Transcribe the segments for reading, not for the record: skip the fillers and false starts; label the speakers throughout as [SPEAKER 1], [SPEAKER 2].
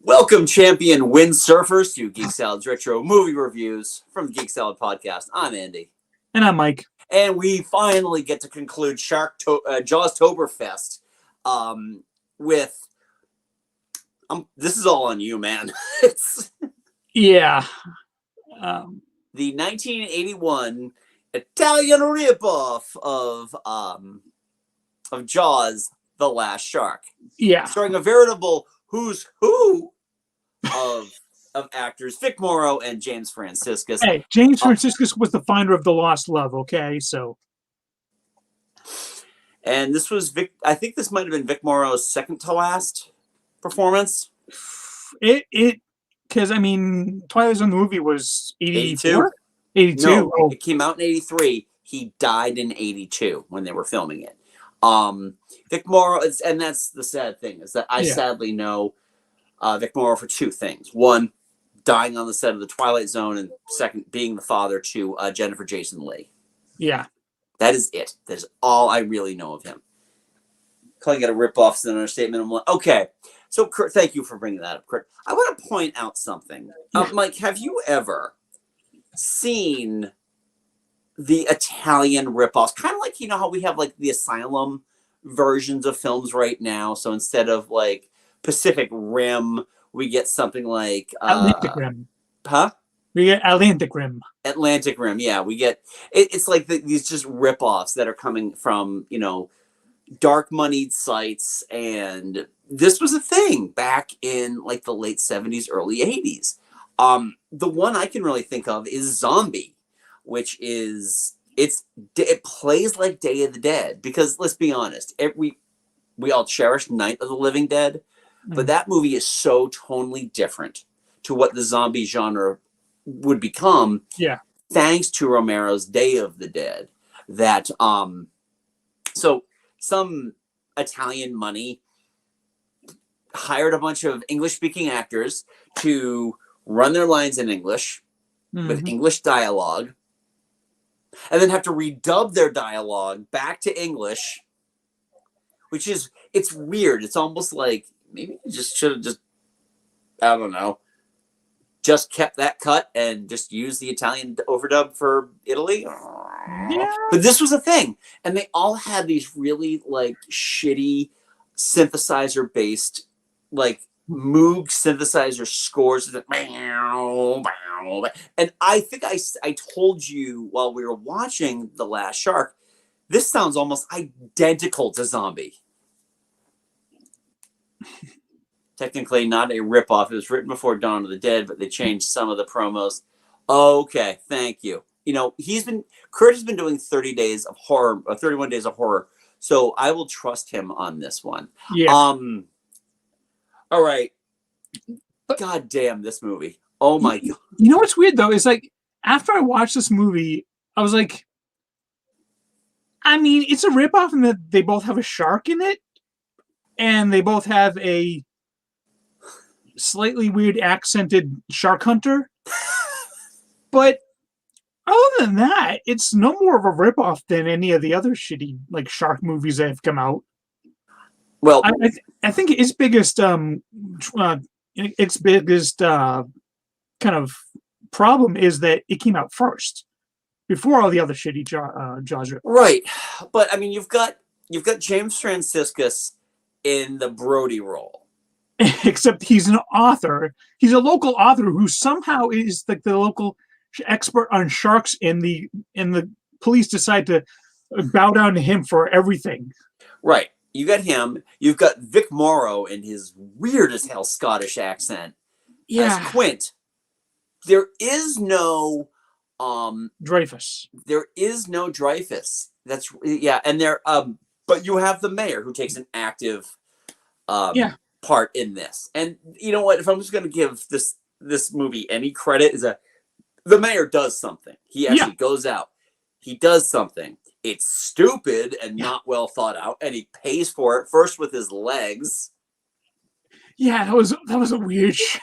[SPEAKER 1] Welcome, champion windsurfers, to Geek Salad's Retro Movie Reviews from the Geek Salad Podcast. I'm Andy.
[SPEAKER 2] And I'm Mike.
[SPEAKER 1] And we finally get to conclude Jawstoberfest with... this is all on you, man.
[SPEAKER 2] Yeah.
[SPEAKER 1] The 1981 Italian ripoff of Jaws, The Last Shark.
[SPEAKER 2] Yeah.
[SPEAKER 1] Starring a veritable who's who of actors, Vic Morrow and James Franciscus.
[SPEAKER 2] Hey, James Franciscus was the finder of the lost love, okay? So.
[SPEAKER 1] And this was I think this might have been Vic Morrow's second to last performance.
[SPEAKER 2] Because, I mean, Twilight Zone the movie was 84? 82.
[SPEAKER 1] No,
[SPEAKER 2] oh.
[SPEAKER 1] It came out in 83. He died in 82 when they were filming it. Vic Morrow, and that's the sad thing, is that I sadly know Vic Morrow for two things. One, dying on the set of The Twilight Zone, and second, being the father to Jennifer Jason Leigh.
[SPEAKER 2] Yeah.
[SPEAKER 1] That is it. That is all I really know of him. Calling it a ripoff is an understatement. I'm like, okay. So, Kurt, thank you for bringing that up, Kurt. I want to point out something. Mike, have you ever seen the Italian ripoffs? Kind of like, you know how we have like the Asylum versions of films right now. So instead of like Pacific Rim, we get something like
[SPEAKER 2] Atlantic Rim.
[SPEAKER 1] Huh?
[SPEAKER 2] We get Atlantic Rim.
[SPEAKER 1] Atlantic Rim, yeah. We get it's like these just ripoffs that are coming from, you know, dark moneyed sites, and this was a thing back in like the late 70s, early 80s. The one I can really think of is Zombie, which is it plays like Day of the Dead, because let's be honest, we all cherish Night of the Living Dead, but that movie is so tonally different to what the zombie genre would become.
[SPEAKER 2] Yeah.
[SPEAKER 1] Thanks to Romero's Day of the Dead, that so some Italian money hired a bunch of English-speaking actors to run their lines in English with English dialogue, and then have to redub their dialogue back to English, which is, it's weird. It's almost like maybe you just should have I don't know, just kept that cut and just used the Italian overdub for Italy.
[SPEAKER 2] Yeah.
[SPEAKER 1] But this was a thing. And they all had these really like shitty synthesizer-based, like Moog synthesizer scores. And I think I told you while we were watching The Last Shark, this sounds almost identical to Zombie. Technically not a ripoff. It was written before Dawn of the Dead, but they changed some of the promos. Okay, thank you. You know, Kurt has been doing 30 days of horror, 31 days of horror, so I will trust him on this one.
[SPEAKER 2] Yeah.
[SPEAKER 1] All right. God damn this movie. Oh my God.
[SPEAKER 2] You know what's weird though is like after I watched this movie, I was like, I mean, it's a ripoff in that they both have a shark in it, and they both have a slightly weird accented shark hunter. But other than that, it's no more of a ripoff than any of the other shitty like shark movies that have come out.
[SPEAKER 1] Well,
[SPEAKER 2] I think its biggest kind of problem is that it came out first before all the other shitty Jaws.
[SPEAKER 1] Right, but I mean, you've got James Franciscus in the Brody role.
[SPEAKER 2] Except he's an author. He's a local author who somehow is like the local expert on sharks, and the police decide to bow down to him for everything.
[SPEAKER 1] Right. You got him. You've got Vic Morrow in his weird as hell Scottish accent.
[SPEAKER 2] Yeah.
[SPEAKER 1] As Quint. There is no
[SPEAKER 2] Dreyfus.
[SPEAKER 1] There is no Dreyfus. That's and there but you have the mayor who takes an active part in this. And you know what? If I'm just going to give this movie any credit, is that the mayor does something. He actually goes out. He does something. It's stupid and not well thought out, and he pays for it first with his legs.
[SPEAKER 2] Yeah, that was a weird shot.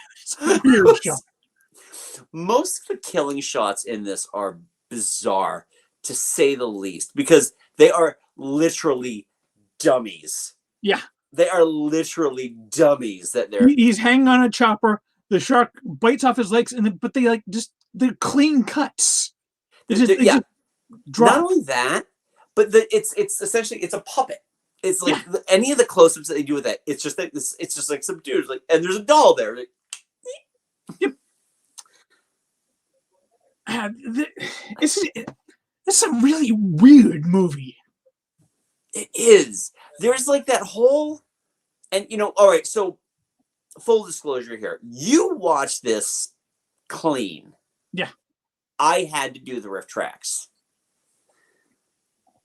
[SPEAKER 1] Most of the killing shots in this are bizarre, to say the least, because they are literally dummies.
[SPEAKER 2] Yeah.
[SPEAKER 1] They are literally dummies that they're.
[SPEAKER 2] He's hanging on a chopper. The shark bites off his legs, but they like they're clean cuts. It
[SPEAKER 1] Yeah.
[SPEAKER 2] just drop.
[SPEAKER 1] Not only that, but it's essentially it's a puppet. It's like any of the close-ups that they do with that. It's just like this. It's just like some dudes like, and there's a doll there. Like,
[SPEAKER 2] Yep. It's a really weird movie.
[SPEAKER 1] it is. There's like that whole, and all right. So, full disclosure here, you watch this clean.
[SPEAKER 2] Yeah.
[SPEAKER 1] I had to do the riff tracks.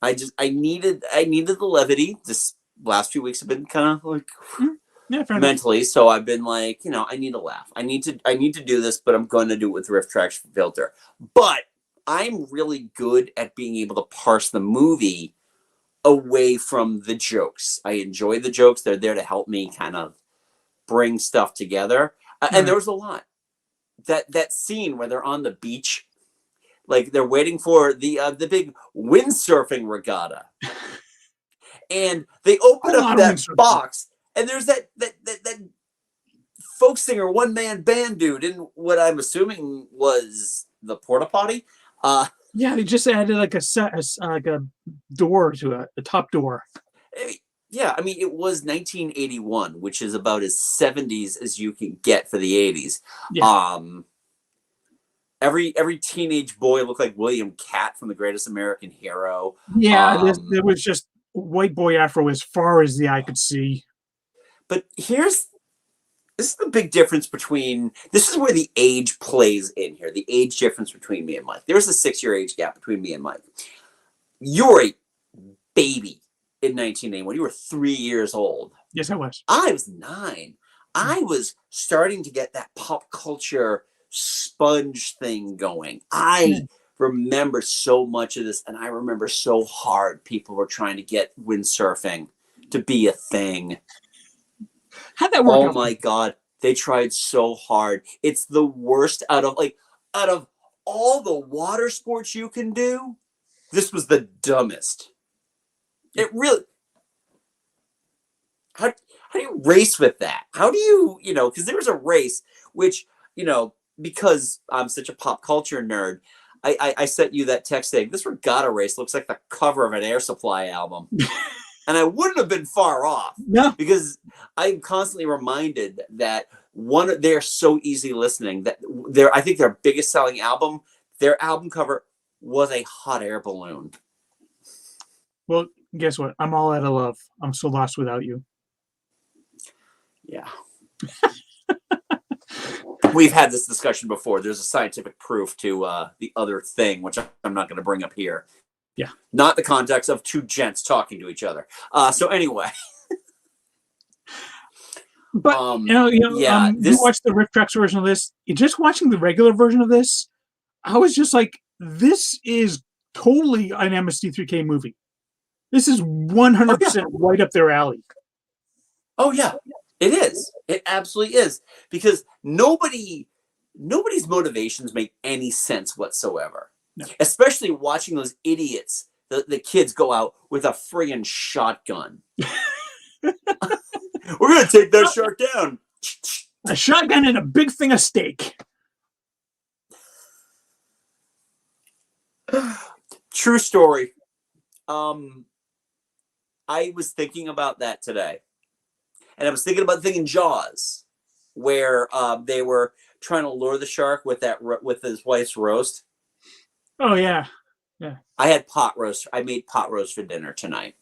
[SPEAKER 1] I needed the levity. This last few weeks have been kind of like mentally, so I've been like, I need a laugh. I need to do this, but I'm going to do it with riff tracks filter. But I'm really good at being able to parse the movie away from the jokes. I enjoy the jokes. They're there to help me kind of bring stuff together. And there was a lot. That scene where they're on the beach, like they're waiting for the big windsurfing regatta, and they open up that box, and there's that folk singer one man band dude in what I'm assuming was the porta potty.
[SPEAKER 2] Yeah, they just added like a door to a top door.
[SPEAKER 1] Yeah, I mean, it was 1981, which is about as 70s as you can get for the 80s.
[SPEAKER 2] Yeah.
[SPEAKER 1] Every teenage boy looked like William Catt from The Greatest American Hero.
[SPEAKER 2] Yeah, there was just white boy afro as far as the eye could see.
[SPEAKER 1] But this is the big difference between, this is where the age plays in here, the age difference between me and Mike. There's a 6-year age gap between me and Mike. You're a baby in 1981. You were 3 years old.
[SPEAKER 2] Yes, I was.
[SPEAKER 1] I was 9. I was starting to get that pop culture sponge thing going. I remember so much of this, and I remember so hard people were trying to get windsurfing to be a thing.
[SPEAKER 2] How'd that work?
[SPEAKER 1] Oh my God. They tried so hard. It's the worst out of all the water sports you can do. This was the dumbest. It really. How do you race with that? How do you, because there was a race, which, because I'm such a pop culture nerd, I sent you that text saying, this regatta race looks like the cover of an Air Supply album. And I wouldn't have been far off.
[SPEAKER 2] No.
[SPEAKER 1] Because I'm constantly reminded that they're so easy listening that I think their biggest selling album, their album cover was a hot air balloon.
[SPEAKER 2] Well, guess what? I'm all out of love. I'm so lost without you.
[SPEAKER 1] Yeah. We've had this discussion before. There's a scientific proof to the other thing, which I'm not going to bring up here.
[SPEAKER 2] Yeah.
[SPEAKER 1] Not the context of two gents talking to each other. So anyway.
[SPEAKER 2] But, you watch the Riff Tracks version of this. Just watching the regular version of this, I was just like, this is totally an MST3K movie. This is 100% right up their alley.
[SPEAKER 1] Oh, yeah. It is. It absolutely is. Because nobody's motivations make any sense whatsoever. No. Especially watching those idiots, the kids go out with a friggin' shotgun. We're going to take that shark down.
[SPEAKER 2] A shotgun and a big thing of steak.
[SPEAKER 1] True story. I was thinking about that today. And I was thinking about the thing in Jaws, where they were trying to lure the shark with his wife's roast.
[SPEAKER 2] Oh, yeah. Yeah.
[SPEAKER 1] I had pot roast. I made pot roast for dinner tonight.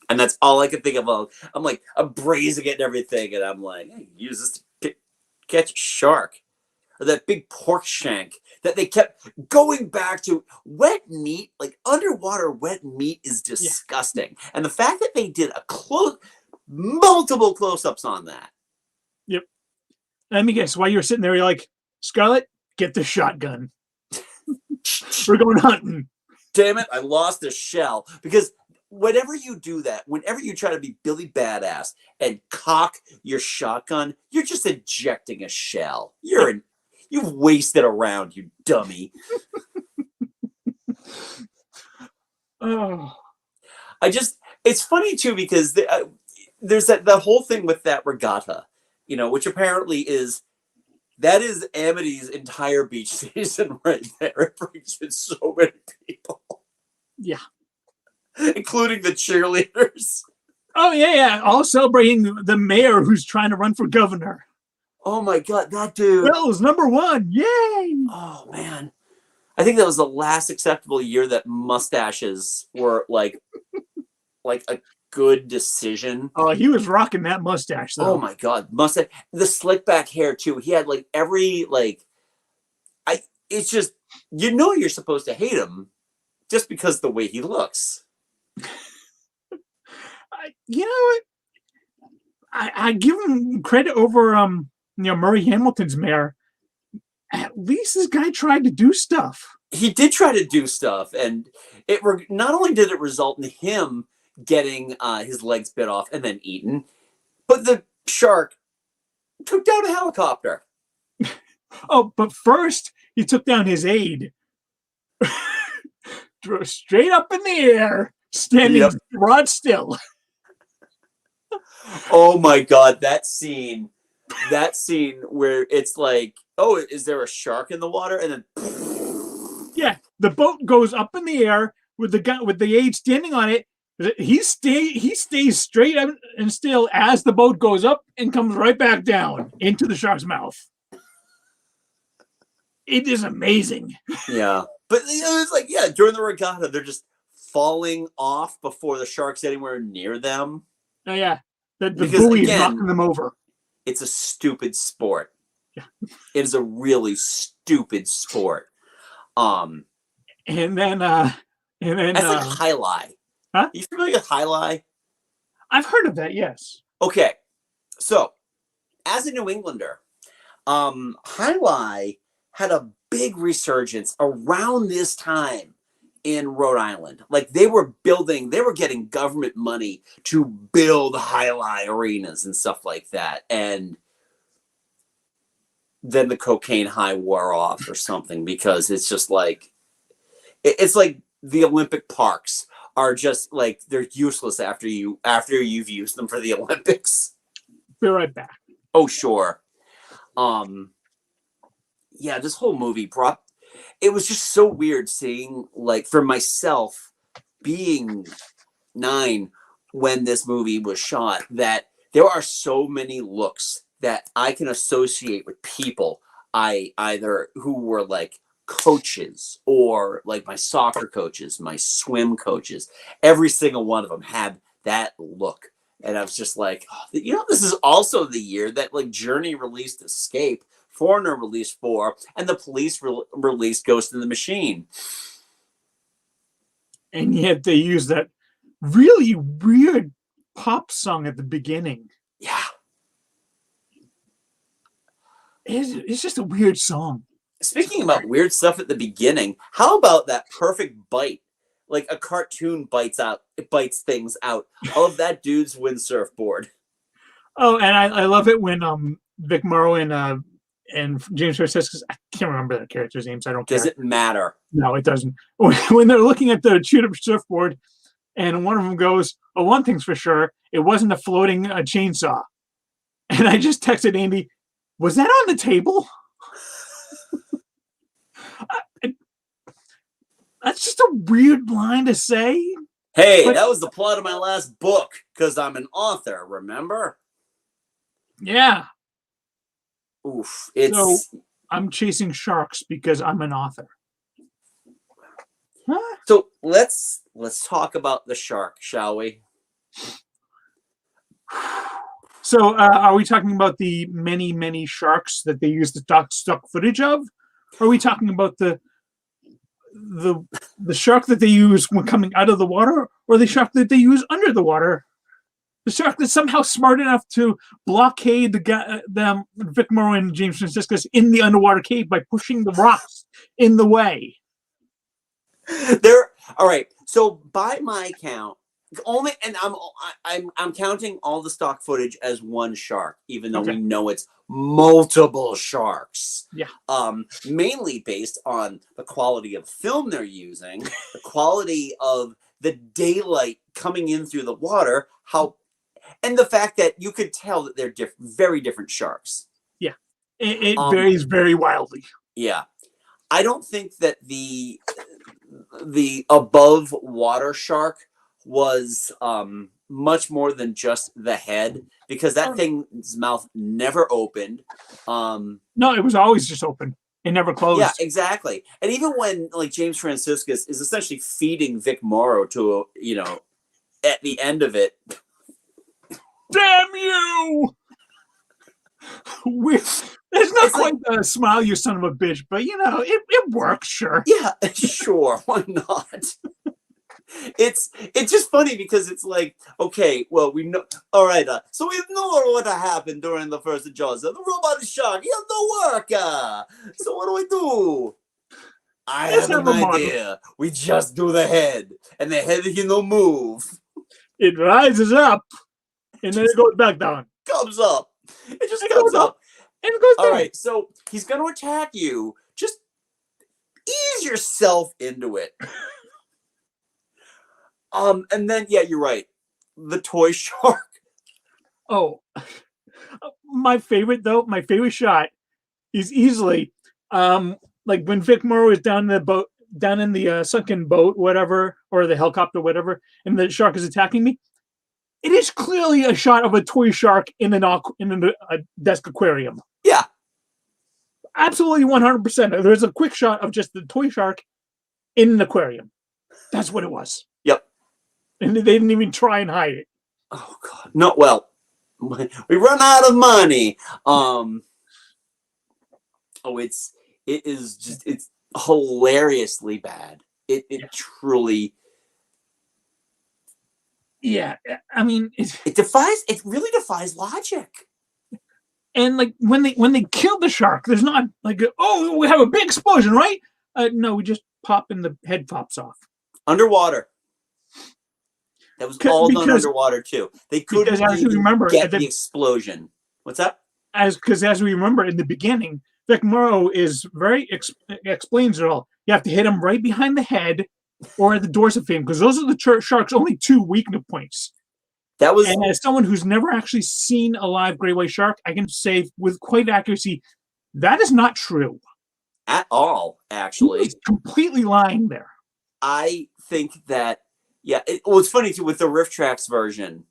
[SPEAKER 1] And that's all I could think of. I'm like, I'm braising it and everything. And I'm like, hey, use this to catch a shark. Or that big pork shank that they kept going back to. Wet meat, like underwater wet meat, is disgusting. Yeah. And the fact that they did multiple close-ups on that.
[SPEAKER 2] Yep. Let me guess. While you were sitting there, you're like, Scarlett, get the shotgun. We're going hunting.
[SPEAKER 1] Damn it, I lost a shell. Because whenever you do that, whenever you try to be Billy Badass and cock your shotgun, you're just ejecting a shell. You've wasted a round, you dummy.
[SPEAKER 2] Oh.
[SPEAKER 1] It's funny too, because there's the whole thing with that regatta, which apparently is Amity's entire beach season right there. It brings in so many people.
[SPEAKER 2] Yeah.
[SPEAKER 1] Including the cheerleaders.
[SPEAKER 2] Oh, yeah. All celebrating the mayor who's trying to run for governor.
[SPEAKER 1] Oh, my God. That dude.
[SPEAKER 2] Bill's #1. Yay.
[SPEAKER 1] Oh, man. I think that was the last acceptable year that mustaches were like a good decision.
[SPEAKER 2] Oh, he was rocking that mustache, though.
[SPEAKER 1] Oh, my God. Mustache. The slick back hair, too. He had it's just, you're supposed to hate him just because of the way he looks.
[SPEAKER 2] You know what? I give him credit over Murray Hamilton's mayor. At least this guy tried to do stuff.
[SPEAKER 1] He did try to do stuff, and not only did it result in him getting his legs bit off and then eaten, but the shark took down a helicopter.
[SPEAKER 2] Oh, but first he took down his aide. Straight up in the air, standing rod still.
[SPEAKER 1] Oh my God, that scene where it's like, oh, is there a shark in the water? And then
[SPEAKER 2] yeah, the boat goes up in the air with the aide standing on it. He stays straight up and still as the boat goes up and comes right back down into the shark's mouth. It is amazing.
[SPEAKER 1] Yeah. But it's like, during the regatta, they're just falling off before the shark's anywhere near them.
[SPEAKER 2] Oh, yeah. The buoy is knocking them over.
[SPEAKER 1] It's a stupid sport.
[SPEAKER 2] Yeah.
[SPEAKER 1] It is a really stupid sport.
[SPEAKER 2] And then that's
[SPEAKER 1] like high lie.
[SPEAKER 2] Huh?
[SPEAKER 1] You familiar with high lie?
[SPEAKER 2] I've heard of that, yes.
[SPEAKER 1] Okay. So, as a New Englander, high lie had a big resurgence around this time in Rhode Island. Like they were getting government money to build high-lie arenas and stuff like that. And then the cocaine high wore off or something, because it's just like, it's like the Olympic parks are just like, they're useless after you've used them for the Olympics.
[SPEAKER 2] Be right back.
[SPEAKER 1] Oh, sure. Yeah, this whole movie it was just so weird seeing, like, for myself being 9 when this movie was shot, that there are so many looks that I can associate with people either who were like coaches or like my soccer coaches, my swim coaches. Every single one of them had that look. And I was just like, this is also the year that like Journey released Escape, Foreigner released 4, and the Police released Ghost in the Machine.
[SPEAKER 2] And yet they use that really weird pop song at the beginning.
[SPEAKER 1] Yeah.
[SPEAKER 2] It's just a weird song.
[SPEAKER 1] Speaking about weird stuff at the beginning, how about that perfect bite? Like a cartoon bites things out of that dude's windsurfboard.
[SPEAKER 2] Oh, and I love it when Vic Morrow and James Franciscus, I can't remember the characters' names. I don't care.
[SPEAKER 1] Does it matter?
[SPEAKER 2] No, it doesn't. When they're looking at the chewed up surfboard, and one of them goes, "Oh, one thing's for sure, it wasn't a floating chainsaw." And I just texted Andy, "Was that on the table?" That's just a weird line to say.
[SPEAKER 1] Hey, that was the plot of my last book, because I'm an author, remember?
[SPEAKER 2] Yeah.
[SPEAKER 1] Oof.
[SPEAKER 2] So I'm chasing sharks because I'm an author. Huh?
[SPEAKER 1] So let's talk about the shark, shall we?
[SPEAKER 2] So are we talking about the many, many sharks that they use the stock footage of? Or are we talking about the shark that they use when coming out of the water, or the shark that they use under the water? The shark that's somehow smart enough to blockade Vic Morrow and James Franciscus in the underwater cave by pushing the rocks in the way.
[SPEAKER 1] All right. So by my count, I'm counting all the stock footage as one shark, even though we know it's multiple sharks.
[SPEAKER 2] Yeah.
[SPEAKER 1] Mainly based on the quality of film they're using, the quality of the daylight coming in through the water, And the fact that you could tell that they're very different sharks.
[SPEAKER 2] Yeah, it varies very wildly.
[SPEAKER 1] Yeah, I don't think that the above water shark was much more than just the head, because that thing's mouth never opened.
[SPEAKER 2] No, it was always just open. It never closed.
[SPEAKER 1] Yeah, exactly. And even when like James Franciscus is essentially feeding Vic Morrow to at the end of it.
[SPEAKER 2] Damn you! It's not quite the smile, you son of a bitch, but it works, sure.
[SPEAKER 1] Yeah, sure. Why not? It's just funny because it's like, okay, well, we know. All right, so we know what happened during the first Jaws. The robot is shark. He has no work. So what do we do? I have an idea. We just do the head, and the head move.
[SPEAKER 2] It rises up, and then it goes back down.
[SPEAKER 1] Comes up. It just comes up.
[SPEAKER 2] And it goes down.
[SPEAKER 1] All right, so he's going to attack you. Just ease yourself into it. And then, yeah, you're right. The toy shark.
[SPEAKER 2] Oh, my favorite shot is easily, like when Vic Morrow is down in the boat, down in the sunken boat, whatever, or the helicopter, whatever, and the shark is attacking me. It is clearly a shot of a toy shark in a desk aquarium.
[SPEAKER 1] Yeah.
[SPEAKER 2] Absolutely 100%. There's a quick shot of just the toy shark in an aquarium. That's what it was.
[SPEAKER 1] Yep.
[SPEAKER 2] And they didn't even try and hide it.
[SPEAKER 1] Oh, God. No, well, we run out of money. It's hilariously bad. It truly...
[SPEAKER 2] Yeah, I mean,
[SPEAKER 1] it really defies logic.
[SPEAKER 2] And like when they kill the shark, there's not like, oh, we have a big explosion, right? No, we just pop and the head pops off.
[SPEAKER 1] Underwater. That was all done underwater too. They couldn't even get the explosion. What's that?
[SPEAKER 2] Because as we remember in the beginning, Vic Morrow is very explains it all. You have to hit him right behind the head or at the dorsal fin, because those are the shark's only two weakness points. And as someone who's never actually seen a live gray white shark, I can say with quite accuracy that is not true
[SPEAKER 1] at all. Actually,
[SPEAKER 2] he's completely lying there.
[SPEAKER 1] I think that it's funny too with the Riff Tracks version.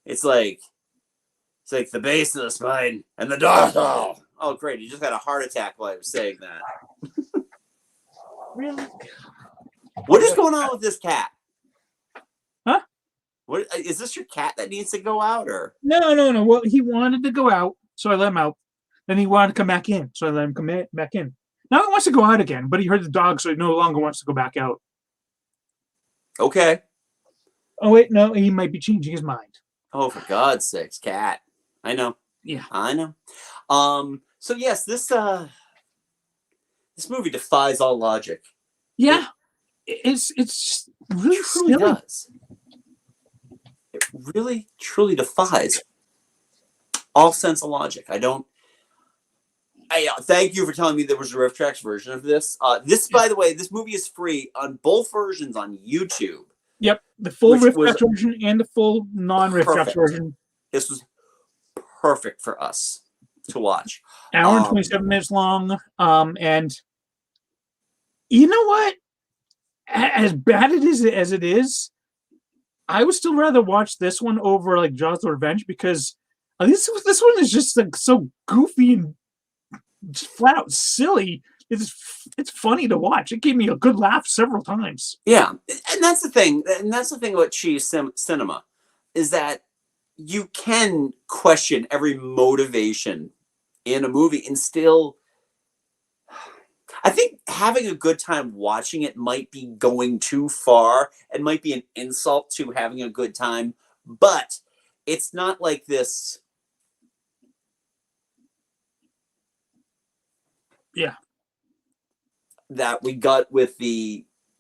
[SPEAKER 1] It's like the base of the spine and the dorsal. Oh, great! He just had a heart attack while I was saying that.
[SPEAKER 2] Really?
[SPEAKER 1] What is going on with this cat?
[SPEAKER 2] Huh?
[SPEAKER 1] What is this? Your cat that needs to go out, or
[SPEAKER 2] no? Well, he wanted to go out, so I let him out. Then he wanted to come back in, so I let him come back in. Now he wants to go out again, but he heard the dog, so he no longer wants to go back out.
[SPEAKER 1] Okay.
[SPEAKER 2] Oh wait, no, he might be changing his mind.
[SPEAKER 1] Oh, for God's sakes, cat! I know.
[SPEAKER 2] Yeah,
[SPEAKER 1] I know. So yes, this movie defies all logic.
[SPEAKER 2] Yeah, it's really
[SPEAKER 1] truly does. It really, truly defies all sense of logic. I thank you for telling me there was a Riff Tracks version of this. By the way, this movie is free on both versions on YouTube.
[SPEAKER 2] Yep, the full Riff Tracks version and the full non-Riff Tracks version.
[SPEAKER 1] This was perfect for us to watch.
[SPEAKER 2] Hour and 27 minutes long. And you know what? As bad as it is, I would still rather watch this one over like Jaws of Revenge, because this one is just like so goofy and just flat out silly. It's funny to watch. It gave me a good laugh several times.
[SPEAKER 1] Yeah, and that's the thing. And that's the thing about cheese cinema, is that you can question every motivation in a movie and still. I think having a good time watching it might be going too far and might be an insult to having a good time, but it's not like this.
[SPEAKER 2] Yeah.
[SPEAKER 1] That we got with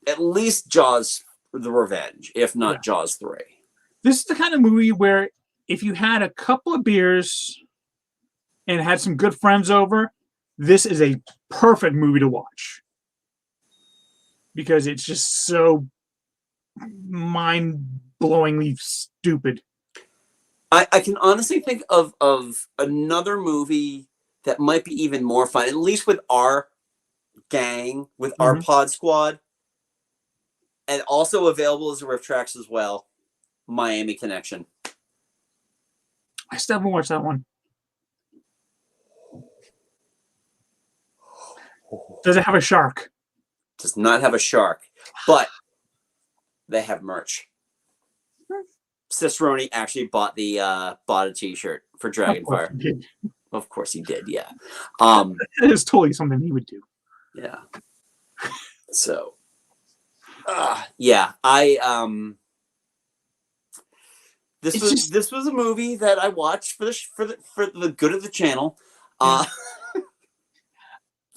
[SPEAKER 1] at least Jaws the Revenge, if not Jaws 3.
[SPEAKER 2] This is the kind of movie where if you had a couple of beers and had some good friends over, this is a perfect movie to watch, because it's just so mind-blowingly stupid.
[SPEAKER 1] I can honestly think of another movie that might be even more fun, at least with our gang, with our pod squad, and also available as a riff tracks as well. Miami Connection.
[SPEAKER 2] I still haven't watched that one. Does it have a shark?
[SPEAKER 1] Does not have a shark, but they have merch. Cicerone actually bought a T-shirt for Dragonfire. Of course he did. Yeah.
[SPEAKER 2] It is totally something he would do.
[SPEAKER 1] Yeah. So. Yeah. This was a movie that I watched for the good of the channel. For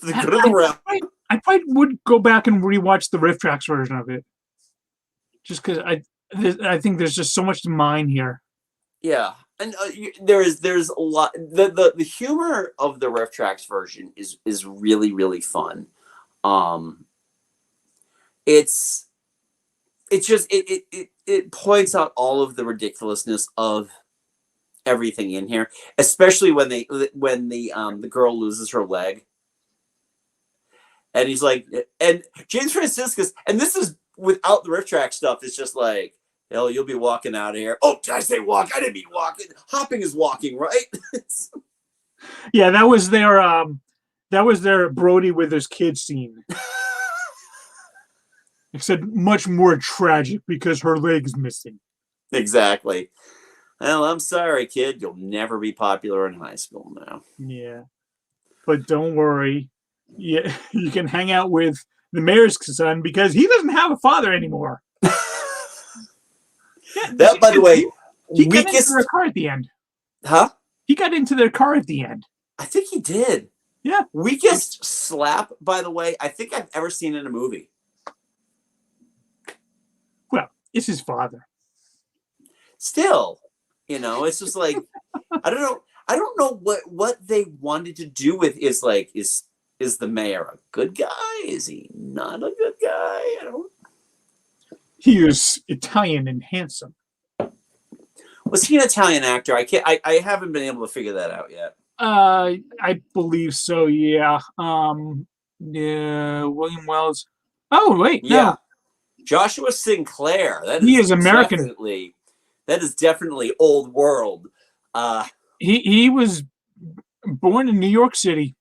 [SPEAKER 1] the good of the realm.
[SPEAKER 2] I probably would go back and rewatch the riff tracks version of it, just because I think there's just so much to mine here. Yeah,
[SPEAKER 1] and there's a lot. The humor of the riff tracks version is really, really fun. It's just it points out all of the ridiculousness of everything in here, especially when the girl loses her leg. And he's like, and James Franciscus, and this is without the riff track stuff, it's just like, hell, you'll be walking out of here. Oh, did I say walk? I didn't mean walking. Hopping is walking, right?
[SPEAKER 2] Yeah, that was their Brody with his kids scene. Except much more tragic because her leg's missing.
[SPEAKER 1] Exactly. Well, I'm sorry, kid. You'll never be popular in high school now.
[SPEAKER 2] Yeah. But don't worry. Yeah, you can hang out with the mayor's son because he doesn't have a father anymore.
[SPEAKER 1] Yeah, that, by the way,
[SPEAKER 2] he got into their car at the end.
[SPEAKER 1] Huh?
[SPEAKER 2] He got into their car at the end.
[SPEAKER 1] I think he did.
[SPEAKER 2] Yeah.
[SPEAKER 1] Weakest slap, by the way, I think I've ever seen in a movie.
[SPEAKER 2] Well, it's his father.
[SPEAKER 1] Still, it's just like I don't know what they wanted to do with is the mayor a good guy? Is he not a good guy? I don't.
[SPEAKER 2] He is Italian and handsome.
[SPEAKER 1] Was he an Italian actor? I haven't been able to figure that out yet.
[SPEAKER 2] I believe so. Yeah. Yeah. William Wells. Oh wait,
[SPEAKER 1] yeah.
[SPEAKER 2] No.
[SPEAKER 1] Joshua Sinclair.
[SPEAKER 2] He is American.
[SPEAKER 1] That is definitely old world.
[SPEAKER 2] He was born in New York City.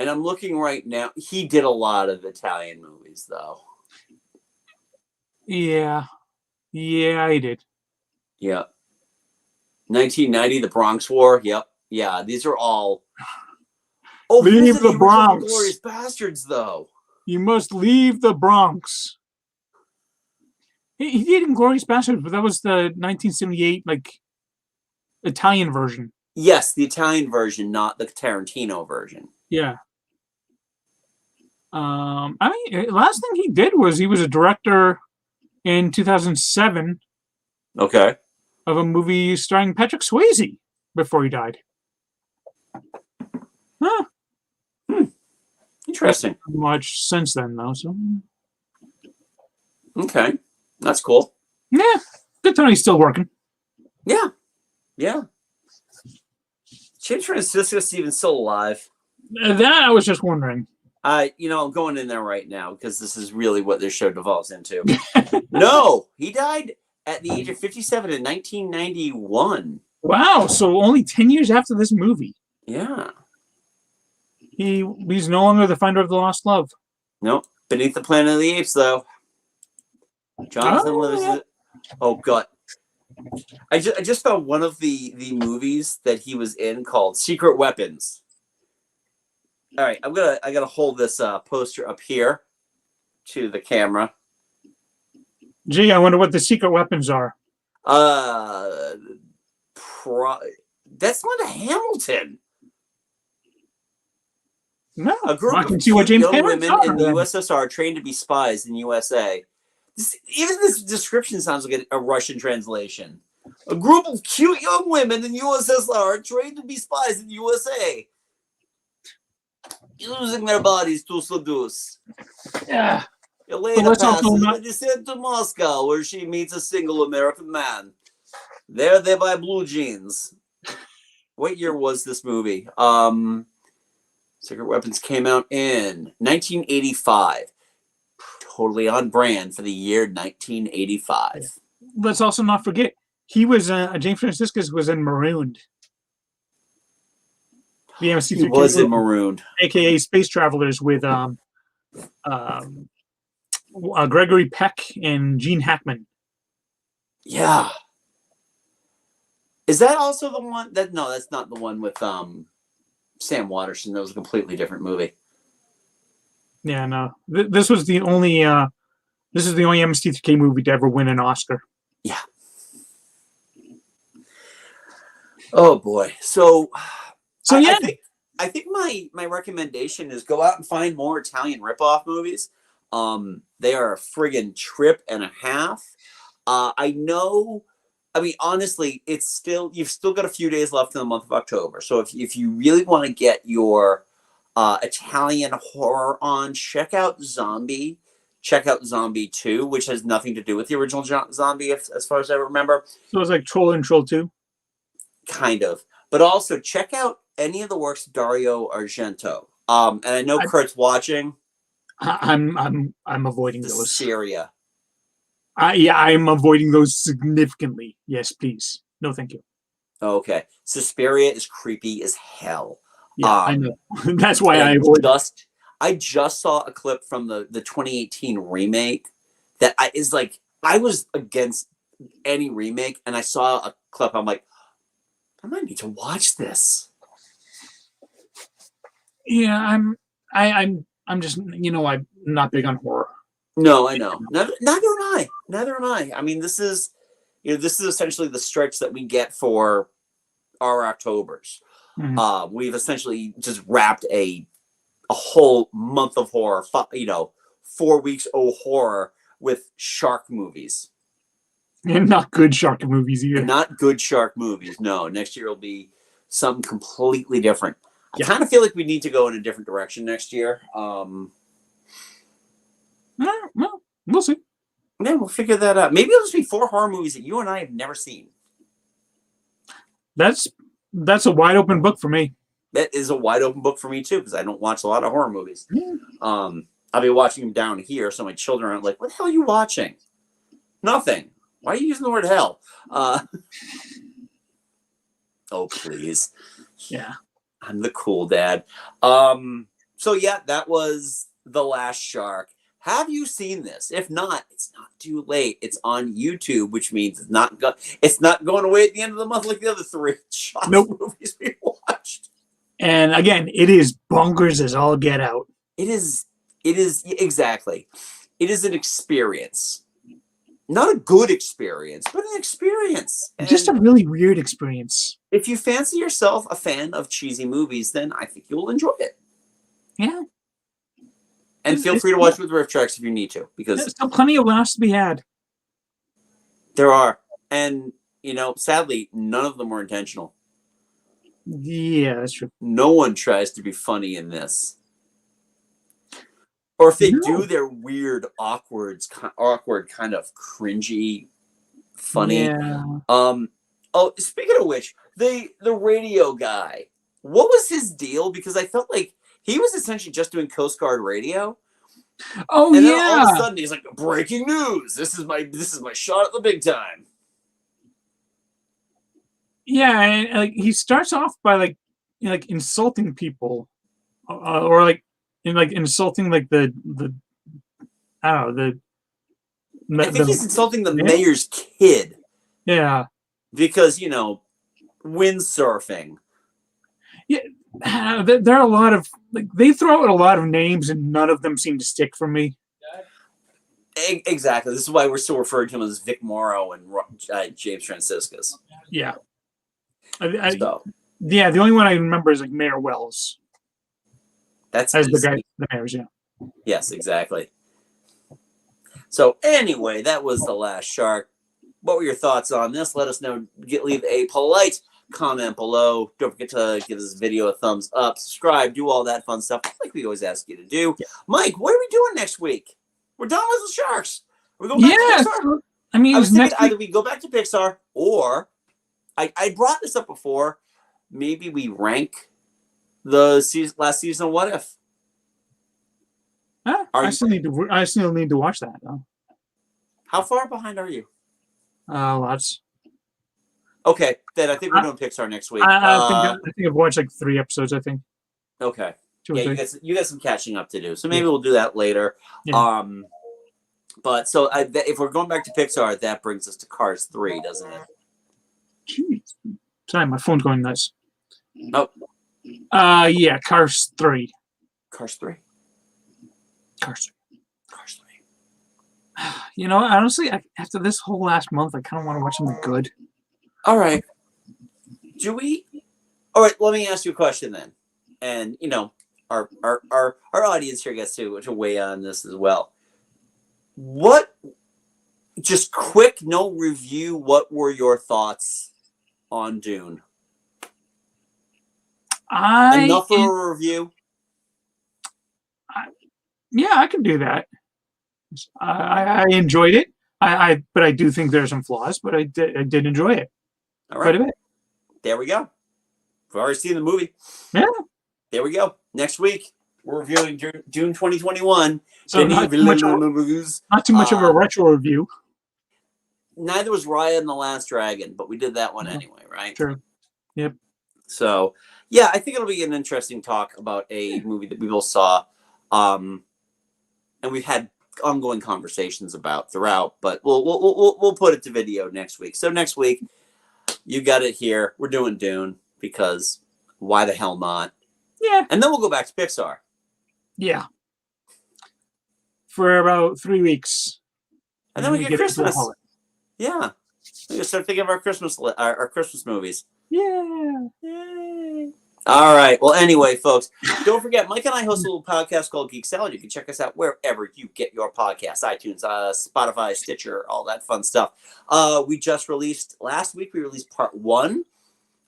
[SPEAKER 1] And I'm looking right now. He did a lot of Italian movies, though.
[SPEAKER 2] Yeah. Yeah, he did.
[SPEAKER 1] Yep. 1990, The Bronx War. Yep. Yeah, these are all. Oh,
[SPEAKER 2] leave the Bronx.
[SPEAKER 1] Glorious Bastards, though.
[SPEAKER 2] You must leave the Bronx. He did Inglourious Basterds, but that was the 1978 Italian version.
[SPEAKER 1] Yes, the Italian version, not the Tarantino version.
[SPEAKER 2] Yeah. Last thing he did was he was a director in 2007.
[SPEAKER 1] Okay.
[SPEAKER 2] Of a movie starring Patrick Swayze before he died. Huh.
[SPEAKER 1] Interesting.
[SPEAKER 2] Not much since then, though. So.
[SPEAKER 1] Okay. That's cool.
[SPEAKER 2] Yeah. Good Tony's still working.
[SPEAKER 1] Yeah. Yeah. James Franciscus even still alive?
[SPEAKER 2] That I was just wondering.
[SPEAKER 1] I'm going in there right now because this is really what this show devolves into. No, he died at the age of 57 in 1991.
[SPEAKER 2] Wow, so only 10 years after this movie.
[SPEAKER 1] Yeah.
[SPEAKER 2] He's no longer the finder of the lost love.
[SPEAKER 1] Nope. Beneath the Planet of the Apes, though. Jonathan lives. Yeah. Oh God. I just found one of the movies that he was in called Secret Weapons. All right, I gotta hold this poster up here to the camera.
[SPEAKER 2] Gee, I wonder what the secret weapons are.
[SPEAKER 1] That's not a Hamilton.
[SPEAKER 2] No,
[SPEAKER 1] a group of young women in the USSR trained to be spies in USA. Even this description sounds like a Russian translation. A group of cute young women in USSR trained to be spies in USA, using their bodies to seduce.
[SPEAKER 2] Yeah. But
[SPEAKER 1] Elena
[SPEAKER 2] let's also
[SPEAKER 1] passes
[SPEAKER 2] not.
[SPEAKER 1] and descends to Moscow, where she meets a single American man. There they buy blue jeans. What year was this movie? Secret Weapons came out in 1985. Totally on brand for the year 1985.
[SPEAKER 2] Let's also not forget he was James Franciscus was in Marooned. The
[SPEAKER 1] He was in Marooned,
[SPEAKER 2] aka Space Travelers, with Gregory Peck and Gene Hackman.
[SPEAKER 1] Yeah. Is that also the one that? No, that's not the one with Sam Waterston. That was a completely different movie.
[SPEAKER 2] Yeah, no. This was the only. This is the only MST3K movie to ever win an Oscar.
[SPEAKER 1] Yeah. Oh boy. So
[SPEAKER 2] yeah,
[SPEAKER 1] I think my recommendation is go out and find more Italian ripoff movies. They are a friggin' trip and a half. I know. I mean, honestly, you've still got a few days left in the month of October. So if you really want to get your Italian horror on, check out Zombie. Check out Zombie 2, which has nothing to do with the original Zombie, as far as I remember.
[SPEAKER 2] So it's like Troll and Troll 2?
[SPEAKER 1] Kind of. But also, check out any of the works of Dario Argento. And I know Kurt's watching.
[SPEAKER 2] I'm avoiding those.
[SPEAKER 1] Syria.
[SPEAKER 2] I'm avoiding those significantly. Yes, please. No, thank you.
[SPEAKER 1] Okay. Suspiria is creepy as hell.
[SPEAKER 2] Yeah, I know. That's why I avoid it.
[SPEAKER 1] I just saw a clip from the 2018 remake that is like, I was against any remake, and I saw a clip. I'm like, I might need to watch this.
[SPEAKER 2] Yeah, I'm just, I'm not big on horror.
[SPEAKER 1] No, I know. Neither am I. I mean, this is essentially the stretch that we get for our Octobers.
[SPEAKER 2] Mm-hmm.
[SPEAKER 1] We've essentially just wrapped a whole month of horror, 4 weeks of horror with shark movies.
[SPEAKER 2] And not good shark movies either.
[SPEAKER 1] And not good shark movies. No, next year will be something completely different. I kind of feel like we need to go in a different direction next year.
[SPEAKER 2] Well, we'll see.
[SPEAKER 1] Yeah, we'll figure that out. Maybe it'll just be 4 horror movies that you and I have never seen.
[SPEAKER 2] That's a wide open book for me.
[SPEAKER 1] That is a wide open book for me too, because I don't watch a lot of horror movies.
[SPEAKER 2] Yeah.
[SPEAKER 1] I'll be watching them down here, so my children aren't like, "What the hell are you watching?" Nothing. Why are you using the word hell? Oh, please.
[SPEAKER 2] Yeah.
[SPEAKER 1] I'm the cool dad. So yeah, that was The Last Shark. Have you seen this? If not, it's not too late. It's on YouTube, which means it's not going away at the end of the month like the other 3 movies we watched.
[SPEAKER 2] And again, it is bonkers as all get out.
[SPEAKER 1] It is exactly. It is an experience. Not a good experience, but an experience. And
[SPEAKER 2] just a really weird experience.
[SPEAKER 1] If you fancy yourself a fan of cheesy movies, then I think you'll enjoy it.
[SPEAKER 2] Yeah.
[SPEAKER 1] And feel free to watch with riff tracks if you need to, because
[SPEAKER 2] there's still plenty of laughs to be had.
[SPEAKER 1] There are. And, sadly, none of them were intentional.
[SPEAKER 2] Yeah, that's true.
[SPEAKER 1] No one tries to be funny in this. Or if they do, they're weird, awkward, kind of cringy, funny.
[SPEAKER 2] Yeah.
[SPEAKER 1] Oh, speaking of which, the radio guy, what was his deal? Because I felt like he was essentially just doing Coast Guard radio.
[SPEAKER 2] Oh,
[SPEAKER 1] and
[SPEAKER 2] yeah.
[SPEAKER 1] then all of a sudden he's like, breaking news. This is my shot at the big time.
[SPEAKER 2] Yeah, and he starts off by insulting people, or insulting the I don't know
[SPEAKER 1] I think he's insulting the mayor's kid.
[SPEAKER 2] Yeah,
[SPEAKER 1] because windsurfing.
[SPEAKER 2] Yeah, there are a lot of they throw out a lot of names and none of them seem to stick for me.
[SPEAKER 1] Exactly. This is why we're still referring to him as Vic Morrow and James Franciscus.
[SPEAKER 2] Yeah.
[SPEAKER 1] So.
[SPEAKER 2] Yeah, the only one I remember is Mayor Wells.
[SPEAKER 1] That's
[SPEAKER 2] as the guy, the mayor's, yeah.
[SPEAKER 1] Yes, exactly. So anyway, that was The Last Shark. What were your thoughts on this? Let us know. Leave a polite comment below. Don't forget to give this video a thumbs up, subscribe, do all that fun stuff like we always ask you to do. Yeah. Mike, what are we doing next week? We're done with the sharks. We're going back to Pixar.
[SPEAKER 2] So, I mean,
[SPEAKER 1] I was thinking
[SPEAKER 2] next week.
[SPEAKER 1] either we go back to Pixar or I brought this up before. Maybe we rank the last season of What If.
[SPEAKER 2] I still need to watch that though.
[SPEAKER 1] How far behind are you?
[SPEAKER 2] Lots.
[SPEAKER 1] Okay, then I think we're doing Pixar next week.
[SPEAKER 2] I think I've watched like 3 episodes. I think.
[SPEAKER 1] Okay.
[SPEAKER 2] Two or
[SPEAKER 1] Yeah,
[SPEAKER 2] three.
[SPEAKER 1] you got some catching up to do. So maybe we'll do that later.
[SPEAKER 2] Yeah.
[SPEAKER 1] But so if we're going back to Pixar, that brings us to Cars 3, doesn't it?
[SPEAKER 2] Jeez. Sorry, my phone's going nuts.
[SPEAKER 1] Oh.
[SPEAKER 2] Yeah, Cars 3.
[SPEAKER 1] Cars 3.
[SPEAKER 2] Cars 3.
[SPEAKER 1] Cars 3.
[SPEAKER 2] You know, honestly, after this whole last month, I kind of want to watch something good.
[SPEAKER 1] All right. Do we? All right. Let me ask you a question then, and you know, our audience here gets to weigh on this as well. What? Just quick, no review. What were your thoughts on Dune? Enough for a review?
[SPEAKER 2] Yeah, I could do that. I enjoyed it. But I do think there's some flaws, but I did enjoy it.
[SPEAKER 1] All right.
[SPEAKER 2] Quite a bit.
[SPEAKER 1] There we go. We've already seen the movie.
[SPEAKER 2] Yeah.
[SPEAKER 1] There we go. Next week, we're reviewing June 2021.
[SPEAKER 2] So not too much of a retro review.
[SPEAKER 1] Neither was Raya and the Last Dragon, but we did that one anyway, right?
[SPEAKER 2] Sure. Yep.
[SPEAKER 1] So, yeah, I think it'll be an interesting talk about a movie that we both saw, and we've had ongoing conversations about throughout. But we'll put it to video next week. So next week, you got it here. We're doing Dune because why the hell not?
[SPEAKER 2] Yeah.
[SPEAKER 1] And then we'll go back to Pixar.
[SPEAKER 2] Yeah. For about 3 weeks.
[SPEAKER 1] And then we get Christmas. Yeah. We gotta start thinking of our Christmas movies.
[SPEAKER 2] Yeah.
[SPEAKER 1] Yay. All right. Well, anyway, folks, don't forget, Mike and I host a little podcast called Geek Salad. You can check us out wherever you get your podcasts, iTunes, Spotify, Stitcher, all that fun stuff. We just released, last week, we released part 1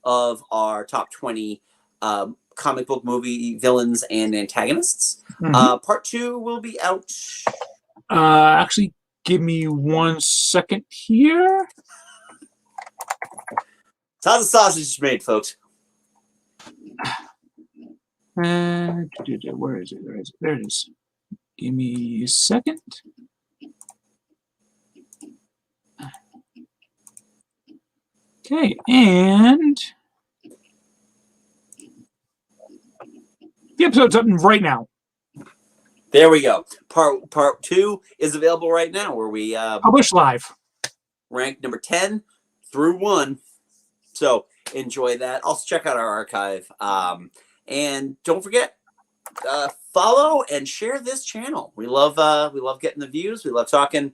[SPEAKER 1] of our top 20 comic book movie villains and antagonists.
[SPEAKER 2] Mm-hmm.
[SPEAKER 1] Part 2 will be out.
[SPEAKER 2] Actually, give me 1 second here.
[SPEAKER 1] It's how the sausage is made, folks.
[SPEAKER 2] Where is it? There it is. Give me a second. Okay, and the episode's up right now.
[SPEAKER 1] There we go. Part 2 is available right now, where we
[SPEAKER 2] publish live.
[SPEAKER 1] Rank number 10 through 1. So enjoy that. Also check out our archive. And don't forget, follow and share this channel. We love getting the views. We love talking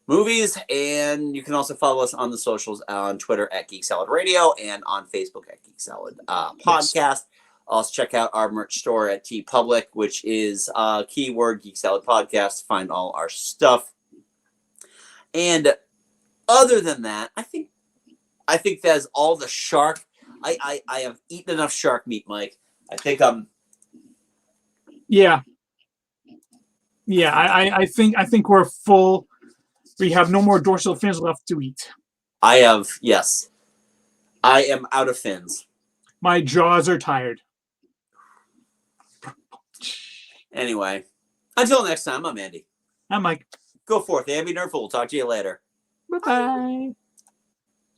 [SPEAKER 1] movies. And you can also follow us on the socials on Twitter at Geek Salad Radio and on Facebook at Geek Salad Podcast. Yes. Also check out our merch store at TeePublic, which is keyword Geek Salad Podcast to find all our stuff. And other than that, I think that's all the shark. I have eaten enough shark meat, Mike. I think I'm.
[SPEAKER 2] Yeah. Yeah, I think we're full. We have no more dorsal fins left to eat.
[SPEAKER 1] I have, yes. I am out of fins.
[SPEAKER 2] My jaws are tired.
[SPEAKER 1] Anyway, until next time, I'm Andy.
[SPEAKER 2] I'm Mike.
[SPEAKER 1] Go forth, Ambi Nerdful. We'll talk to you later.
[SPEAKER 2] Bye-bye.